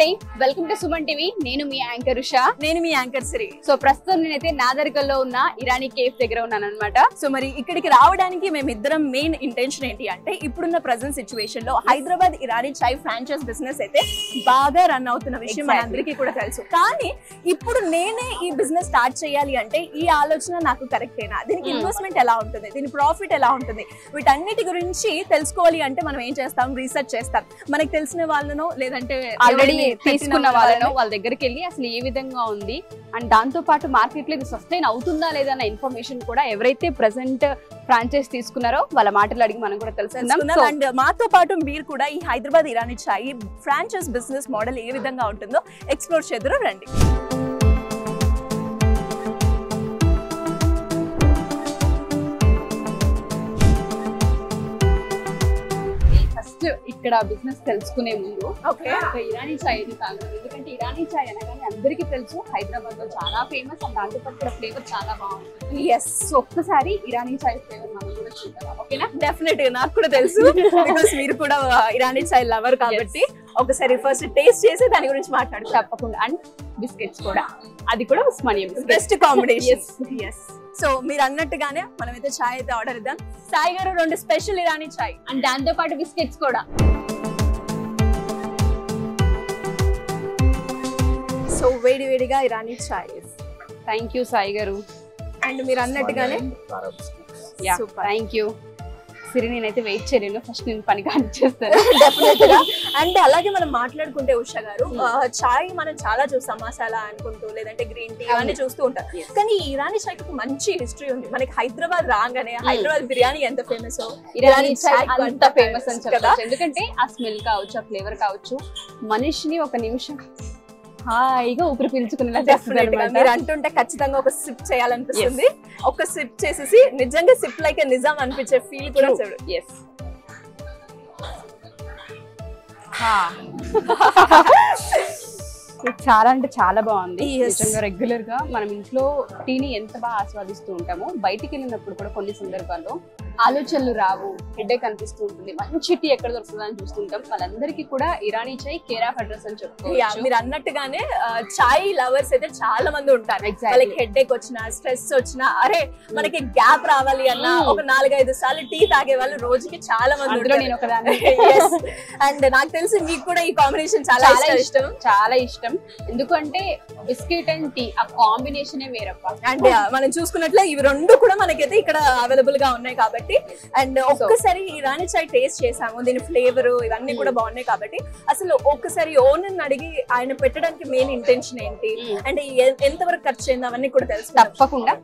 Hi welcome to Suman TV. నేను మీ anchor Usha. నేను మీ anchor Shri. So ప్రస్తుతం నేనైతే నాదర్గల్లో ఉన్న ఇరానీ కేఫ్ దగ్గర ఉన్నాను అనమాట. సో మరి ఇక్కడికి రావడానికి మేమిద్దరం మెయిన్ ఇంటెన్షన్ ఏంటి అంటే ఇప్పుడున్న ప్రెసెంట్ సిచ్యువేషన్ లో హైదరాబాద్ ఇరానీ చాయ్ ఫ్రాంచైజ్ బిజినెస్ అయితే బాగా రన్ అవుతున్న విషయం మనందరికీ కూడా తెలుసు. కానీ ఇప్పుడు నేనే ఈ బిజినెస్ స్టార్ట్ చేయాలి అంటే ఈ ఆలోచన నాకు కరెక్టేనా, దీనికి ఇన్వెస్ట్మెంట్ ఎలా ఉంటుంది, దీని ప్రాఫిట్ ఎలా ఉంటుంది, వీటన్నిటి గురించి తెలుసుకోవాలి అంటే మనం ఏం చేస్తాం, రీసెర్చ్ చేస్తాం. మనకి తెలిసిన వాళ్ళను లేదంటే ఆల్రెడీ తీసుకున్న వాళ్ళను వాళ్ళ దగ్గరికి వెళ్ళి అసలు ఏ విధంగా ఉంది అండ్ దాంతో పాటు మార్కెట్ లో ఇది సస్టైన్ అవుతుందా లేదా అన్న ఇన్ఫర్మేషన్ కూడా ఎవరైతే ప్రెసెంట్ ఫ్రాంచైజ్ తీసుకున్నారో వాళ్ళ మాటలు అడిగి మనం కూడా తెలుసుకుందాం. అండ్ మాతో పాటు మీరు కూడా ఈ హైదరాబాద్ ఇరానీ చాయ్ ఫ్రాంచైజ్ బిజినెస్ మోడల్ ఏ విధంగా ఉంటుందో ఎక్స్ప్లోర్ చేద్దరు రండి. ఇక్కడ బిజినెస్ తెలుసుకునే ముందు ఇరానీ చాయ్ అయితే తాగదు. ఎందుకంటే ఇరానీ చాయ్ అనగానే అందరికీ తెలుసు హైదరాబాద్ లో చాలా ఫేమస్ అండ్ దాంతో పాటు ఫ్లేవర్ చాలా బాగుంటుంది. ఎస్, ఒక్కసారి ఇరానీ చాయ్ ఫ్లేవర్ మనం కూడా చూద్దాం. ఓకేనా? డెఫినెట్ గా నాకు కూడా తెలుసు బికాస్ మీరు కూడా ఇరానీ చాయ్ లవర్ కాబట్టి ఒకసారి ఫస్ట్ టేస్ట్ చేసి దాని గురించి మాట్లాడు. తప్పకుండా. అండ్ బిస్కెట్స్ కూడా, అది కూడా ఉస్మానియా బెస్ట్ కాంబినేషన్. సో మీరు అన్నట్టుగానే మనమైతే చాయ్ అయితే ఆర్డర్ ఇద్దాం. సాయి గారు 2 స్పెషల్ ఇరానీ చాయ్ అండ్ దాంతో పాటు బిస్కెట్స్ కూడా. సో వేడి వేడిగా ఇరానీ చాయ్. థ్యాంక్ యూ సాయి గారు. అండ్ మీరు అన్నట్టుగానే థ్యాంక్ యూ సిరి. నేనైతే వెయిట్ చేయలేను, ఫస్ట్ నేను పని కానిచ్చేస్తాను. డెఫినెట్ గా. అండ్ అలాగే మనం మాట్లాడుకుంటే ఉషా గారు చాయ్ మనం చాలా చూస్తాం, మసాలా అనుకుంటూ లేదంటే గ్రీన్ టీ అన్ని చూస్తూ ఉంటాం. కానీ ఈ ఇరానీ చాయ్ కి మంచి హిస్టరీ ఉంది. మనకి హైదరాబాద్ రాగానే హైదరాబాద్ బిర్యానీ ఎంత ఫేమస్, ఇరానీ చాయ్ అంత ఫేమస్ అని చెప్పచ్చు. ఎందుకంటే ఆ స్మెల్ కావచ్చు, ఆ ఫ్లేవర్ కావచ్చు, మనిషిని ఒక నిమిషం హాయిగా ఊపిరి పీల్చుకునేలా చేస్తుంది. మీరు అంటుంటే ఖచ్చితంగా ఒక సిప్ చేయాలనిపిస్తుంది. ఒక సిప్ చేసేసి నిజంగా సిప్ లైక్ నిజం అనిపించే ఫీల్ కూడా చూడు. ఎస్, చాలా అంటే చాలా బాగుంది. నిజంగా రెగ్యులర్ గా మనం ఇంట్లో టీని ఎంత బాగా ఆస్వాదిస్తూ ఉంటామో బయటికి వెళ్ళినప్పుడు కూడా కొన్ని సందర్భాల్లో ఆలోచనలు రావు, హెడేక్ అనిపిస్తూ ఉంటుంది. మంచి టీ ఎక్కడ దొరుకుతుందని చూస్తుంటాం. వాళ్ళందరికీ కూడా ఇరానీ చాయ్ కేర్ ఆఫ్ అడ్రస్ అని చెప్పుకోవచ్చు. మీరు అన్నట్టుగానే చాయ్ లవర్స్ అయితే చాలా మంది ఉంటారు. వాళ్ళకి హెడేక్ వచ్చినా, స్ట్రెస్ వచ్చినా, అరే మనకి గ్యాప్ రావాలి అన్న ఒక 4-5 సార్లు టీ తాగే వాళ్ళు రోజుకి చాలా మంది ఉంటారు. నేను ఒకదాన్ని. అండ్ నాకు తెలిసి మీకు కూడా ఈ కాంబినేషన్ చాలా ఇష్టం. చాలా ఇష్టం. ఎందుకంటే బిస్కెట్ అండ్ టీ ఆ కాంబినేషన్ వేరప్ప. అండ్ మనం చూసుకున్నట్లే ఇవి 2 కూడా మనకైతే ఇక్కడ అవైలబుల్ గా ఉన్నాయి కాబట్టి. అండ్ ఒక్కసారి ఇరానీ చాయ్ టేస్ట్ చేసాము, దీని ఫ్లేవర్ ఇవన్నీ కూడా బాగున్నాయి కాబట్టి అసలు ఒక్కసారి ఓనర్ అడిగి ఆయన పెట్టడానికి మెయిన్ ఇంటెన్షన్ ఏంటి అంటే ఎంత వరకు ఖర్చు అయింది అవన్నీ కూడా తెలుసు. తప్పకుండా.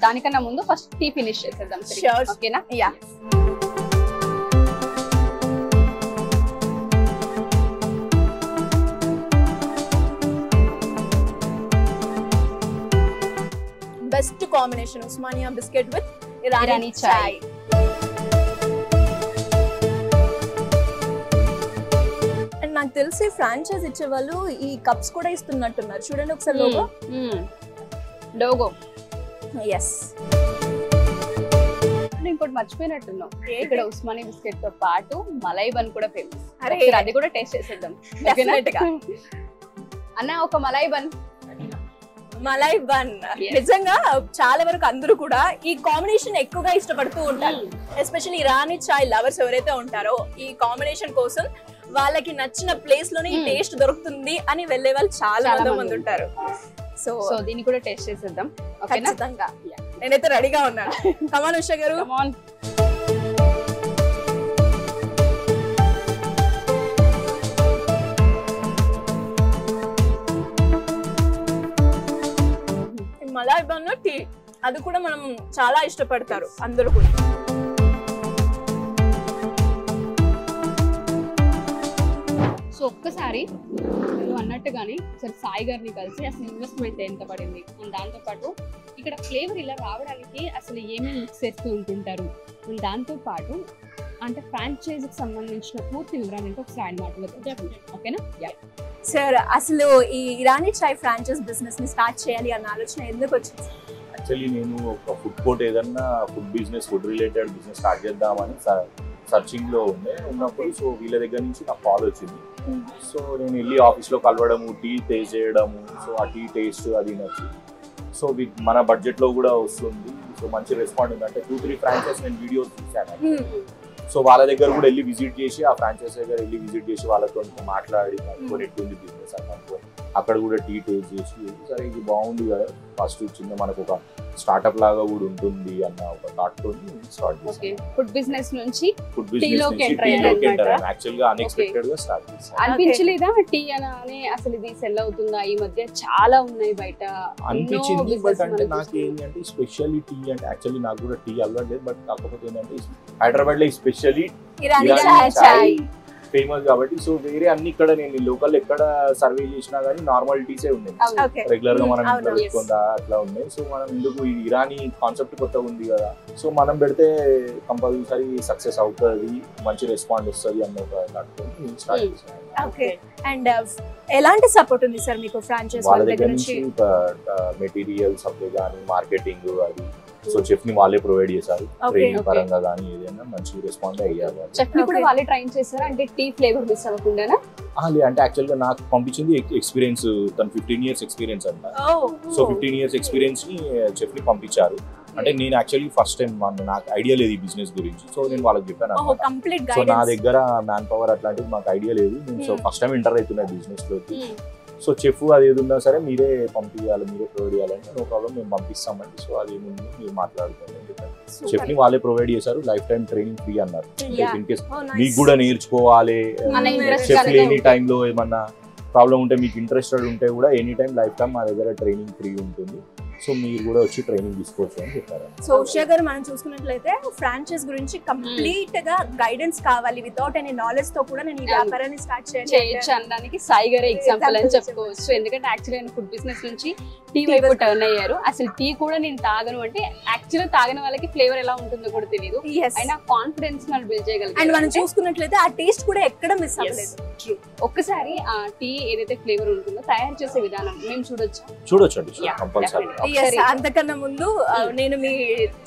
దానికన్నా ముందు ఫస్ట్ టీ ఫినిష్ చేసేద్దాం. ఓకేనా? Yeah. Best combination Osmania biscuit with Irani chai. And నాకు తెలిసి ఫ్రాంచైజ్ ఇచ్చే వాళ్ళు ఈ కప్స్ కూడా ఇస్తున్నట్టున్నారు. చూడండి ఒకసారి లోగో. ఎస్. ఇంకోటి మర్చిపోయినట్టున్నాం, ఇక్కడ ఉస్మానియా బిస్కెట్ తో పాటు మలై బన్ కూడా ఫేమస్. అది కూడా టేస్ట్ చేసేద్దాం. అన్న ఒక మలై బన్. మలై బన్ నిజంగా చాలా వరకు అందరూ కూడా ఈ కాంబినేషన్ ఎక్కువగా ఇష్టపడుతూ ఉంటారు. ఎస్పెషల్లీ ఇరానీ చాయ్ లవర్స్ ఎవరైతే ఉంటారో ఈ కాంబినేషన్ కోసం వాళ్ళకి నచ్చిన ప్లేస్ లోనే ఈ టేస్ట్ దొరుకుతుంది అని వెళ్లే వాళ్ళు చాలా మంది ఉంటారు. సో దీన్ని కూడా టేస్ట్ చేసేద్దాం. ఖచ్చితంగా. నేనైతే రెడీగా ఉన్నాను. కమాన్ ఉషా గారు. మలై బన్ టీ అది కూడా మనం చాలా ఇష్టపడతారు అందరూ కూడా. సో ఒక్కసారి నువ్వు అన్నట్టుగానే సరే సాయి గారిని కలిసి అసలు ఇన్వెస్ట్మెంట్ ఎంత పడింది అండ్ దాంతో పాటు ఇక్కడ ఫ్లేవర్ ఇలా రావడానికి అసలు ఏమేమి మిక్స్ చేస్తూ ఉంటుంటారు అండ్ దాంతో పాటు అంటే ఫ్రాంచైజీకి సంబంధించిన పూర్తి వివరాలు అంటే ఒకసారి ఆయన మాట్లాడుతాం. ఓకేనా? సార్ అసలు ఈ ఇరానీ చాయ్ ఫ్రాంచైజ్ బిజినెస్ ని స్టార్ట్ చేయాలి అన్న ఆలోచన ఎందుకు వచ్చింది? యాక్చువల్లీ నేను ఒక ఫుడ్ కోర్ట్ ఏదన్నా food business food related business start చేద్దామని సర్చింగ్ లో ఉన్నప్పుడు సో వీళ్ళ దగ్గర నుంచి నాకు కాల్ వచ్చింది. సో నేను వెళ్ళి ఆఫీస్లో కలవడము, టీ టేస్ట్ చేయడము, సో ఆ టీ టేస్ట్ అది నచ్చి సో మన బడ్జెట్లో కూడా వస్తుంది. సో మంచి రెస్పాండ్ ఉంది. అంటే 2-3 ఫ్రాంచైజ్ నేను వీడియోస్ చూశాను. సో వాళ్ళ దగ్గర కూడా వెళ్ళి విజిట్ చేసి, ఆ ఫ్రాంచైజ్ దగ్గర వెళ్ళి విజిట్ చేసి వాళ్ళతో మాట్లాడి అనుకోని ఎట్లుంది బిజినెస్ అని అనుకోని అక్కడ కూడా టీ టేస్ట్ చేసి సరే ఇది బాగుంది కదా, ఫస్ట్ చిన్న మనకు ఒక స్టార్ట్అప్ లాగా కూడా ఉంటుంది అన్న ఒక థాట్ తోని స్టార్ట్ చేశాను. ఫుడ్ బిజినెస్ నుంచి ఫుడ్ బిజినెస్ లోకి నుంచి enter టీలోకి అయ్యారన్నమాట. ఎంటర్ యాక్చువల్ గా అన్ఎక్స్పెక్టెడ్ గా స్టార్ట్ చేశాను. అనిపించలేదా టీ అని అసలు ఇది సెల్ అవుతుందా? ఈ మధ్య చాలా ఉన్నాయి బయట అనిపించింది. బట్ అంటే నాకు ఏంటి అంటే స్పెషల్లీ టీ అంటే యాక్చువల్లీ నాకు కూడా టీ అలవాటు లేదు. బట్ కాకపోతే ఏంటంటే హైదరాబాద్ లో స్పెషల్లీ ఇరానీ ఇరానీ చాయ్ చాయ్ ఫేమస్ కాబట్టి సో వేరే అన్ని ఇక్కడ నేను లోకల్ ఎక్కడ సర్వే చేసినా కానీ నార్మల్ టీసే ఉన్నాయి. ఓకే రెగ్యులర్ గా మనం అవును. పెట్టుకుందా అట్లా ఉన్నాయి. సో మనం ఎందుకు ఈ ఇరానీ కాన్సెప్ట్ కొత్తగా ఉంది కదా, సో మనం పెడితే కంపల్సరీ సక్సెస్ అవుతుంది, మంచి రెస్పాండ్ వస్తుంది అన్న ఒక దాంట్లో స్టార్ట్ చేశాను. ఓకే అండ్ ఎలాంటి సపోర్ట్ ఉంది సార్ మీకు ఫ్రాంచైజ్ వాళ్ళ దగ్గర నుంచి మెటీరియల్ సప్లై కానీ మార్కెటింగ్ అది సో చెఫ్ ని వాళ్ళే ప్రొవైడ్ చేశారు. ట్రైనింగ్ పరంగా కానీ ఏదైనా మంచి రెస్పాండ్ అయ్యారు. చెఫ్ ని కూడా వాళ్ళే ట్రైన్ చేశారా? అంటే టీ ఫ్లేవర్ మిస్ అవ్వకుండానా? అంటే యాక్చువల్ గా నాకు పంపించింది ఎక్స్పీరియన్స్, తను 15 years ఎక్స్పీరియన్స్ అంట. సో 15 years ఎక్స్పీరియన్స్ ని చెఫ్ ని పంపించారు. అంటే నేను యాక్చువల్లీ ఫస్ట్ టైం నాకు ఐడియా లేదు ఈ బిజినెస్ గురించి. సో నేను వాళ్ళకి చెప్పాను అన్నమాట. సో నా దగ్గర మ్యాన్ పవర్ అట్లాంటివి మాకు ఐడియా లేదు. నేను సో ఫస్ట్ టైం ఎంటర్ అవుతున్నాయి బిజినెస్ లోకి. సో చెఫ్ అది ఏది ఉన్నా సరే మీరే పంపించాలి, మీరే ప్రొవైడ్ చేయాలంటే నో ప్రాబ్లం మేము పంపిస్తామండి. సో అది ఏముంది మీరు మాట్లాడుకోండి. చెఫ్ ని వాళ్ళే ప్రొవైడ్ చేశారు. లైఫ్ టైం ట్రైనింగ్ ఫ్రీ అన్నారు. ఇన్ కేస్ మీకు కూడా నేర్చుకోవాలి, చెఫ్ ఎనీ టైంలో ఏమన్నా ప్రాబ్లం ఉంటే మీకు ఇంట్రెస్టెడ్ ఉంటే కూడా ఎనీ టైం లైఫ్ టైం మా దగ్గర ట్రైనింగ్ ఫ్రీ ఉంటుంది. సో మీరు కూడా వచ్చి ట్రైనింగ్ తీసుకోవచ్చు అని చెప్పారు. సో ఉషా గారు మనం చూసుకున్నట్లయితే ఫ్రాంచైజ్ గురించి కంప్లీట్ గా గైడెన్స్ కావాలి, వితౌట్ ఎనీ నాలెడ్జ్ తో కూడా నేను ఈ వ్యాపారాన్ని స్టార్ట్ చేయొచ్చు అనడానికి సాయి గారే ఎగ్జాంపుల్ అని చెప్పుకోవచ్చు. ఎందుకంటే యాక్చువల్లీ ఆయన ఫుడ్ బిజినెస్ నుంచి టీ వైపు టర్న్ అయ్యారు. అసలు టీ కూడా నేను తాగను అంటే యాక్చువల్గా తాగిన వాళ్ళకి ఫ్లేవర్ ఎలా ఉంటుందో కూడా తెలియదు. అయినా కాన్ఫిడెన్స్ వాళ్ళు బిల్డ్ చేయగలిగారు. అండ్ మనం చూసుకున్నట్లయితే ఆ టేస్ట్ కూడా ఎక్కడ మిస్ అవ్వలేదు. ఒక్కసారి ఆ టీ ఏదైతే ఫ్లేవర్ ఉంటుందో తయారు చేసే విధానం మేము చూడొచ్చండి కంపల్సరీ. అంతకన్నా ముందు నేను మీ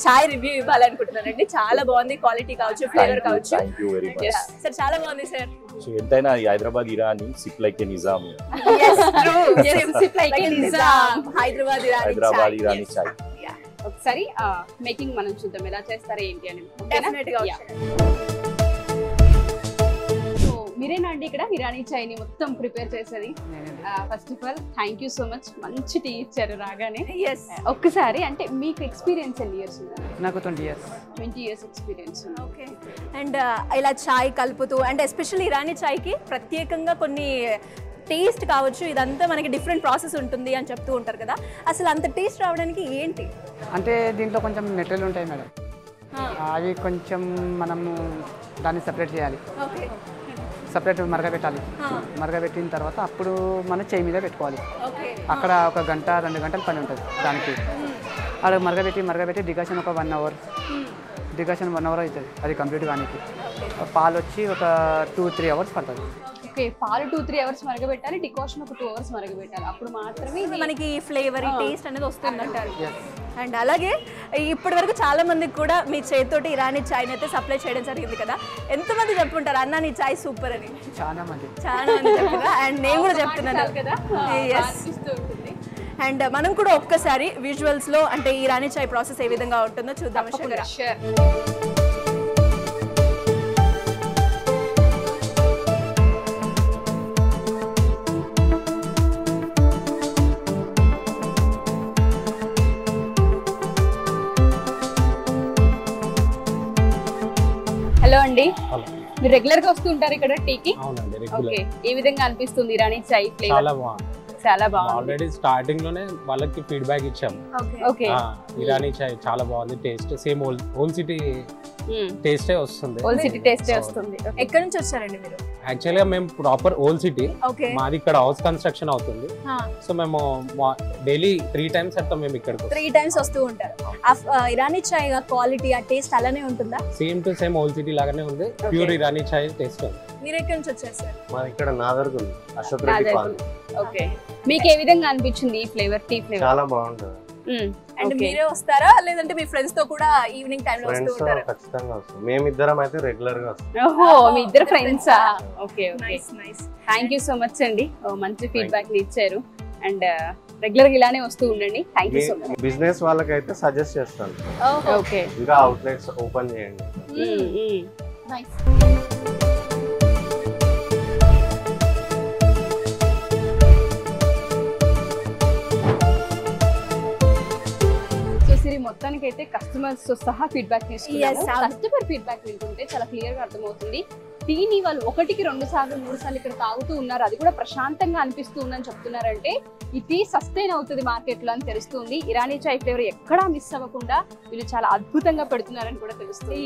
చాయ్ రివ్యూ ఇవ్వాలనుకుంటున్నానండి. చాలా బాగుంది, క్వాలిటీ కావచ్చు, ఫ్లేవర్ కావచ్చు. Thank you very much sir, చాలా బాగుంది సార్. సో ఎంతైనా Hyderabad Irani sip like a Nizam. Hyderabad Irani chai. ఒకసారి మేకింగ్ మనం చూద్దాం ఎలా చేస్తారో ఏంటి అని. మీరేనా అండి ఇక్కడ ఇరానీ చాయ్ ని మొత్తం ప్రిపేర్ చేసేది? First of all thank you so much. మంచి టీ ఇచ్చారు రాగానే. ఒక్కసారి అంటే మీకు ఎక్స్పీరియన్స్ ఎన్ని ఇయర్స్? నాకు 20 years. 20 years experience. Okay. And ఇలా చాయ్ కలుపుతూ అండ్ ఎస్పెషల్లీ ఇరానీ చాయ్కి ప్రత్యేకంగా కొన్ని టేస్ట్ కావచ్చు, ఇదంతా మనకి డిఫరెంట్ ప్రాసెస్ ఉంటుంది అని చెప్తూ ఉంటారు కదా, అసలు అంత టేస్ట్ రావడానికి ఏంటి? అంటే దీంట్లో కొంచెం మెటీరియల్ ఉంటాయి మేడం, అవి కొంచెం మనము దాన్ని సపరేట్ చేయాలి. ఓకే. సపరేట్ మరగబెట్టాలి. మరగబెట్టిన తర్వాత అప్పుడు మనం చేయి మీద పెట్టుకోవాలి. అక్కడ 1 గంట 2 గంటలు పని ఉంటుంది దానికి. అక్కడ మరగబెట్టి డికాషన్ ఒక 1 hour, డికాషన్ 1 hour అవుతుంది అది కంప్లీట్ కానీ. పాలు వచ్చి ఒక 2-3 hours పడుతుంది. ఓకే. పాలు 2-3 hours మరగబెట్టాలి, డికాషన్ ఒక 2 hours మరగబెట్టాలి. అప్పుడు మాత్రమే మనకి ఫ్లేవర్ టేస్ట్ అనేది వస్తుంది అంటారు. అండ్ అలాగే ఇప్పటి వరకు చాలా మందికి కూడా మీ చేతితోటి ఇరానీ చాయ్ అయితే సప్లై చేయడం జరిగింది కదా, ఎంతమంది చెప్పుకుంటారు అన్న నీ చాయ్ సూపర్ అని? చాలా మంది చెప్తున్నా. అండ్ నేను కూడా చెప్తున్నాను కదా. అండ్ మనం కూడా ఒక్కసారి విజువల్స్ లో అంటే ఈ ఇరానీ చాయ్ ప్రాసెస్ ఏ విధంగా ఉంటుందో చూద్దాం. హలో అండి, మీరు రెగ్యులర్ గా వస్తుంటారు ఇక్కడ టీకి? ఓకే. ఏ విధంగా అనిపిస్తుంది ఇరానీ చాయ్ ఫ్లేవర్? చాలా బాగుంది. చాలా బాగుంది. ఆల్రెడీ స్టార్టింగ్ లోనే వాళ్ళకి ఫీడ్బ్యాక్ ఇచ్చాం. ఓకే. ఇరానీ చాయ్ చాలా బాగుంది, టేస్ట్ సేమ్ ఓల్డ్ సిటీ టేస్టే వస్తుంది. ఓల్డ్ సిటీ టేస్టే వస్తుంది. ఎక్కడి నుంచి వచ్చారండి మీరు? యాక్చువల్ గా మేము ప్రాపర్ ఓల్డ్ సిటీ, మాది ఇక్కడ హౌస్ కన్స్ట్రక్షన్ అవుతుంది. సో మేము డైలీ 3 times అట్లా మేము ఇక్కడికి 3 times వస్తూ ఉంటారు. ఇరానీ చాయ్ క్వాలిటీ ఆ టేస్ట్ అలానే ఉంటుందా? Same to same old city లాగానే ఉంది, ప్యూర్ ఇరానీ చాయ్ టేస్ట్ ఉంది. మీరు ఎక్కడి నుంచి వచ్చారు సార్? మాది ఇక్కడ నాదర్గుల్ అశోక్ రెడ్డి పార్క్. ఓకే. మీకు ఏ విధంగా అనిపించింది ఈ ఫ్లేవర్, టీ ఫ్లేవర్? చాలా బాగుంటుంది. అండ్ మీరే వస్తారా లేదంటే మీ ఫ్రెండ్స్ తో కూడా ఈవినింగ్ టైం లో వస్తూ ఫ్రెండ్స్ ఉంటారా? ఖచ్చితంగా వస్తాం, మేమిద్దరం అయితే రెగ్యులర్ గా వస్తాం. ఓహో మీ ఇద్దరు ఫ్రెండ్సా? Okay okay, nice nice. Thank you so much అండి, మంచి ఫీడ్బ్యాక్ ని ఇచ్చారు. అండ్ రెగ్యులర్ గా ఇలానే వస్తూ ఉండండి. Thank you so much. Business వాళ్ళకైతే సజెస్ట్ చేస్తాను, ఓకే ఇంకా అవుట్లెట్స్ ఓపెన్ చేయండి. నైస్. మొత్తానికి అయితే కస్టమర్స్ తో సహా ఫీడ్బ్యాక్ తీసుకున్నాము. కస్టమర్ ఫీడ్బ్యాక్ వింటుంటే చాలా క్లియర్ గా అర్థమవుతుంది టీని వాళ్ళు 1కి 2 సార్లు 3 సార్లు ఇక్కడ తాగుతూ ఉన్నారు, అది కూడా ప్రశాంతంగా అనిపిస్తూ ఉందని చెప్తున్నారంటే ఈ టీ సస్టైన్ అవుతుంది మార్కెట్ లో అని తెలుస్తుంది. ఇరానీ చాయ్ ఫ్లేవర్ ఎక్కడా మిస్ అవ్వకుండా వీళ్ళు చాలా అద్భుతంగా పెడుతున్నారని కూడా తెలుస్తుంది.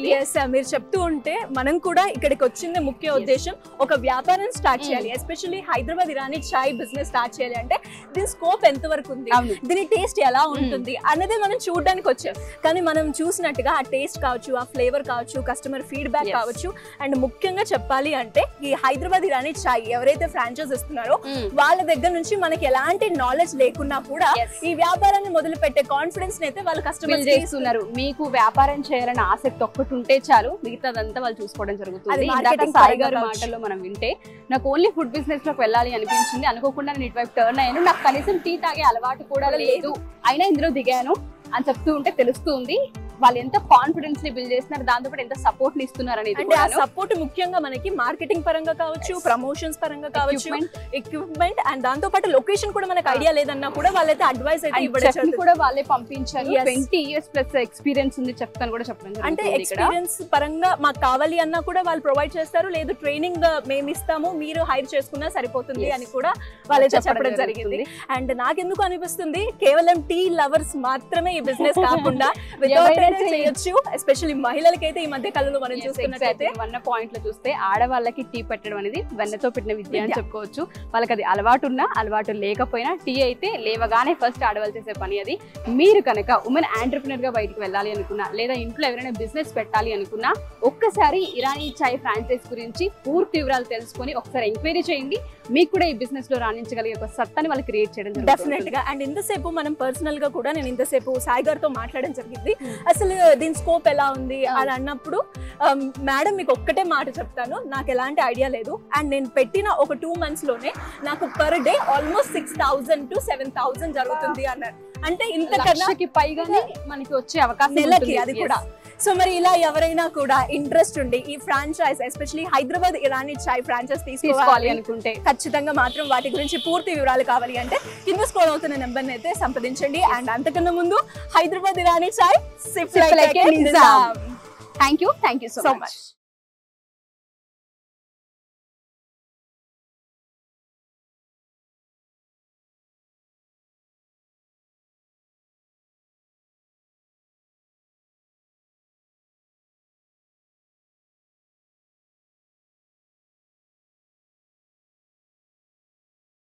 మీరు చెప్తూ ఉంటే మనం కూడా ఇక్కడికి వచ్చింది ముఖ్య ఉద్దేశం ఒక వ్యాపారం స్టార్ట్ చేయాలి, ఎస్పెషల్లీ హైదరాబాద్ ఇరానీ చాయ్ బిజినెస్ స్టార్ట్ చేయాలి అంటే దీని స్కోప్ ఎంత వరకు ఉంది, దీని టేస్ట్ ఎలా ఉంటుంది అన్నది మనం చూడడానికి వచ్చాం. కానీ మనం చూసినట్టుగా ఆ టేస్ట్ కావచ్చు, ఆ ఫ్లేవర్ కావచ్చు, కస్టమర్ ఫీడ్బ్యాక్ కావచ్చు, అండ్ ముఖ్యంగా చెప్పాలి అంటే ఈ హైదరాబాద్ ఇరానీ చాయ్ ఎవరైతే ఫ్రాంచైజ్ ఇస్తున్నారో వాళ్ళ దగ్గర నుంచి మనకి ఎలాంటి నాలెడ్జ్ లేకున్నా కూడా ఈ వ్యాపారాన్ని మొదలు పెట్టే కాన్ఫిడెన్స్ అయితే వాళ్ళు కస్టమర్స్ చేస్తున్నారు. మీకు వ్యాపారం చేయాలని ఆసక్తి ఒక్కటి ఉంటే చాలు, మిగతాదంతా వాళ్ళు చూసుకోవడం జరుగుతుంది. సాయి గారి మాటల్లో మనం వింటే నాకు ఓన్లీ ఫుడ్ బిజినెస్ లోకి వెళ్ళాలి అనిపించింది, అనుకోకుండా నేను ఇటువైపు టర్న్ అయ్యాను, నాకు కనీసం టీ తాగే అలవాటు కూడా లేదు, అయినా ఇందులో దిగాను అని చెప్తూ ఉంటే తెలుస్తుంది వాళ్ళు ఎంత కాన్ఫిడెన్స్ ని బిల్డ్ చేస్తున్నారు, దాంతో పాటు ఎంత సపోర్ట్ ని ఇస్తున్నారు అనేది. అంటే ఆ సపోర్ట్ ముఖ్యంగా మనకి మార్కెటింగ్ పరంగా కావచ్చు, ప్రమోషన్స్ పరంగా కావచ్చు, ఎక్విప్మెంట్ అండ్ దాంతో పాటు లొకేషన్ కూడా మనకు ఐడియా లేదన్నా కూడా వాళ్ళైతే అడ్వైస్ అయితే ఇవ్వడం కూడా వాళ్ళే పంపించారు. 20 years ప్లస్ ఎక్స్పీరియన్స్ ఉంది చెప్తాను కూడా చెప్పడం. అంటే ఎక్స్పీరియన్స్ పరంగా మాకు కావాలి అన్నా కూడా వాళ్ళు ప్రొవైడ్ చేస్తారు, లేదు ట్రైనింగ్ మేము ఇస్తాము మీరు హైర్ చేసుకున్నా సరిపోతుంది అని కూడా వాళ్ళైతే చెప్పడం జరిగింది. అండ్ నాకెందుకు అనిపిస్తుంది కేవలం టీ లవర్స్ మాత్రమే ఈ బిజినెస్ కాకుండా చేయొచ్చు, ఎస్పెషల్లీ మహిళలకైతే ఈ మధ్య కాలంలో మనం చూస్తున్నట్లయితే వన్న పాయింట్ లో చూస్తే ఆడవాళ్ళకి టీ పెట్టడం అనేది వెన్నతో పెట్టిన విద్య అని చెప్పుకోవచ్చు. వాళ్ళకి అది అలవాటు ఉన్నా అలవాటు లేకపోయినా టీ అయితే లేవగానే ఫస్ట్ ఆడవాళ్ళు చేసే పని. అది మీరు కనుక ఉమెన్ ఆంటర్ప్రినర్ గా బయటకు వెళ్ళాలి అనుకున్నా, లేదా ఇంట్లో ఎవరైనా బిజినెస్ పెట్టాలి అనుకున్నా, ఒక్కసారి ఇరానీ చాయ్ ఫ్రాంచైజ్ గురించి పూర్తి వివరాలు తెలుసుకొని ఒకసారి ఎంక్వైరీ చేయండి. మీకు కూడా ఈ బిజినెస్ లో రాణించగలిగే ఒక సత్తాని వాళ్ళు క్రియేట్ చేయడం డెఫినెట్ గా. అండ్ ఇంతసేపు మనం పర్సనల్ గా కూడా నేను ఇంతసేపు సాయి గారితో మాట్లాడడం జరిగింది, అసలు దీని స్కోప్ ఎలా ఉంది అని అన్నప్పుడు మేడం మీకు ఒక్కటే మాట చెప్తాను, నాకు ఎలాంటి ఐడియా లేదు అండ్ నేను పెట్టిన ఒక 2 months లోనే నాకు పర్ డే ఆల్మోస్ట్ 6,000 to 7,000 జరుగుతుంది అన్నారు. అంటే ఇంతకన్నా పైగానే మనకి వచ్చే అవకాశం నెలకి అది కూడా. సో మరి ఇలా ఎవరైనా కూడా ఇంట్రెస్ట్ ఉండి ఈ ఫ్రాంచైజ్ ఎస్పెషల్లీ హైదరాబాద్ ఇరానీ చాయ్ ఫ్రాంచైజ్ తీసుకోవాలి అనుకుంటే ఖచ్చితంగా మాత్రం వాటి గురించి పూర్తి వివరాలు కావాలి అంటే కింద స్క్రోల్ అవుతున్న నెంబర్ని అయితే సంప్రదించండి. అండ్ అంతకన్నా ముందు Hyderabad Irani chai sip like a Nizam. Thank you so much.